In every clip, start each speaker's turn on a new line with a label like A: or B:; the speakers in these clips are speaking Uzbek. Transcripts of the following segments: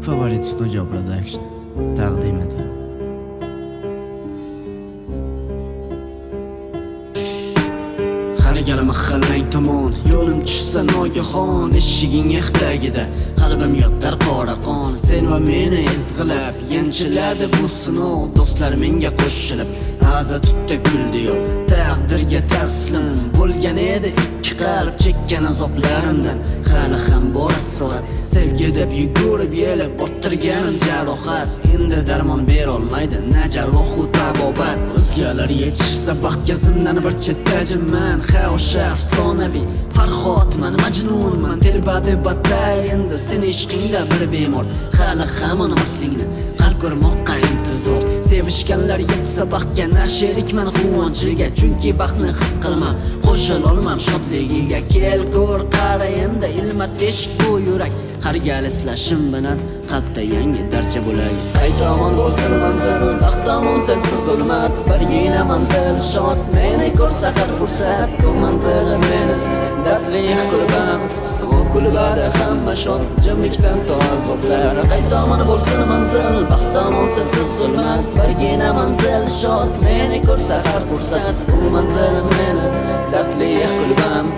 A: Favorit Studio Production taqdim etadi. Har gal mahallang tomon yo'lim tushsa nogahon, eshiging ehtagida qalbim yotar qora qon. Sen va meni izg'ilab yanchiladi bu sinov, do'stlar menga qo'shilib aza tutdi kuldi yo'l. Taqdirga taslim bo'lgan edi ikki qalb, chekkan azoplarimdan hali ham bor asorat. Sevgi deb yugurib yelib orttirganim jarohat, endi darmon berolmaydi na jarrohu tabobat. O'zgalar yetishsa baxtga zimdan bir chetdajiman, ha o'sha afsonaviy Farhodman, majnunman, telbadi batay. Endi sen ishqingda bir bemor, hali hamon maslingni qalb ko'rmoqqa intizor. Sevishganlar yetsa baxtga, nasherikman quvonchiga, chunki baxtni his qilmam, qo'shilolmam shodligiga. Kel ko'r qara endi ilmat eshik bu yurak, har gal eslashim bilan qatta yangi darcha bo'lagi. Qaytomon bo'lsin manzil, baxtomon sensiz zulmat, birgina manzil shod. Meni ko'rsa har fursat, bu manzilim meni dardli qilbam. Bu kulbada hamma shod, jimlikdan to azoblar. Qaytomon bo'lsin manzil, baxtomon sensiz zulmat, birgina manzil shod. Meni ko'rsa har fursat, bu manzilim meni dardli qilbam.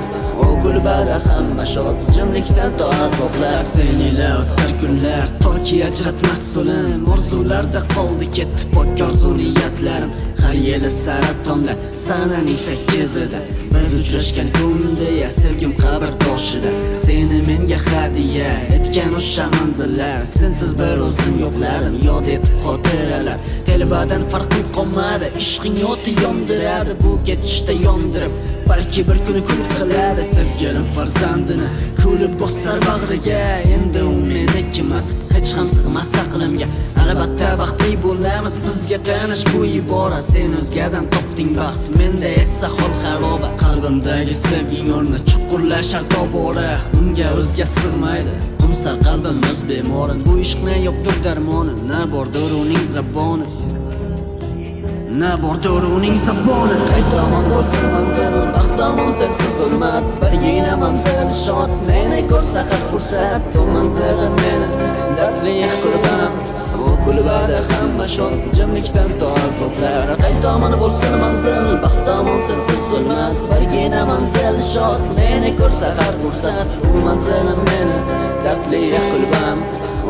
A: O kulbada hamma shod, jimlikdan to azoblar. Sen ila o'tar kunlar, toki ajratmas so'lim. Orzularda qoldi ketdi pok orzu niyatlarim. Har yili saratonda sananing 8ida biz uchrashgan kunda, ya sevgim qabr toshida. Seni menga hadiya etgan o'sha manzillar, sensiz bir o'zim yo'qladim, yod etib xotiralar. Telbadan farqim qolmadi, ishqing o'ti yondiradi, bu ketishda yondirib balki bir kuni kul qiladi. Sevgilim farzandini kulib bosar bag'riga, endi u meniki emas, hech ham sig'mas aqlimga. Albatta baxtli bo'lamiz, bizga tanish bu ibora. Sen o'zgadan topding baxt, menda esa hol xaroba. Qalbimdagi sevging o'rni chuqurlashar tobora, unga o'zga sig'maydi qumsar qalbim o'z bemorin. Bu ishqni yo'qdir darmoni, na bordir uning zaboni, na bordir uning zaboni. Qaytomon bo'lsin manzil, baxtomon sensiz zulmat, birgina manzil shod. Meni ko'rsa har fursat, bu manzilim meni dardli qilbam. Bu kulbada hamma shod, jimlikdan to azoblar. Qaytomon bo'lsin manzil, baxtomon sensiz zulmat, birgina manzil shod. Meni ko'rsa har fursat, bu manzilim meni dardli qilbam.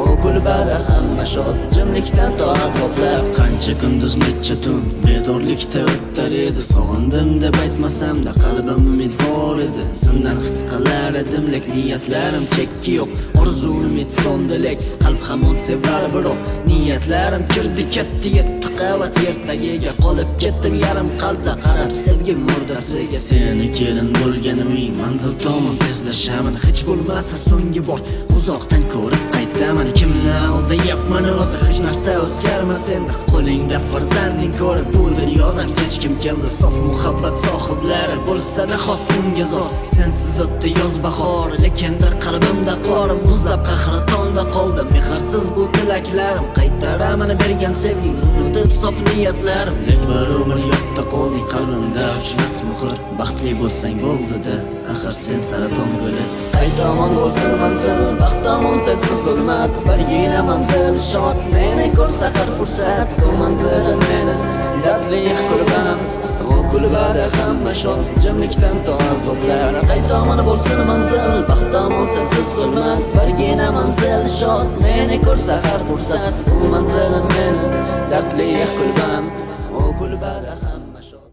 A: O kulbada hamma shod, jimlikdan to azoblar. Qancha kunduz necha tun bedorlikda o'tar edi, sog'indim deb aytmasamda qalbim umidvor edi. Zimdan his qilar edim, lek niyatlarim chekki yo'q. Orzu umid sondilek, qalb hamon sevar biroq niyatlarim kirdi ketdi yetti qavat yer tagiga. Qolib ketdim yarim qalbla qarab sevgim murdasiga. Seni kelin bo'lgan uying manzil tomon tezlashaman, hech bo'lmasa so'nggi bor uzoqdan ko'rib qaytaman. Kimni aldayapman o'zi, hech narsa o'zgarmas endi. Qo'lingda farzanding ko'rib bu dunyodan hech kim keldi. Sof muhabbat sohiblari bo'lsa nahot bunga zor. Sensiz o'tdi yoz bahor, lekenda qalbimda qor. Muzlab qahratonda qoldi mehrsiz bu tilaklarim. Qaytaraman bergan sevging, unutib sof niyatlarim. Lek bir umr yodda qolding qalbimda uchmas muhr. Baxtli bo'lsang bo'ldi-da, axir sen saraton guli. Qaytomon bo'lsin manzil, baxtomon sensiz zulmat, birgina manzil shod. Meni ko'rsa har fursat, bu manzilim meni dardli qilbam. Bu kulbada hamma shod, jimlikdan to azoblar. Qaytomon bo'lsin manzil, baxtomon sensiz zulmat, birgina manzil shod. Meni ko'rsa har fursat, bu manzilim meni dardli qilbam. Bu kulbada hamma shod.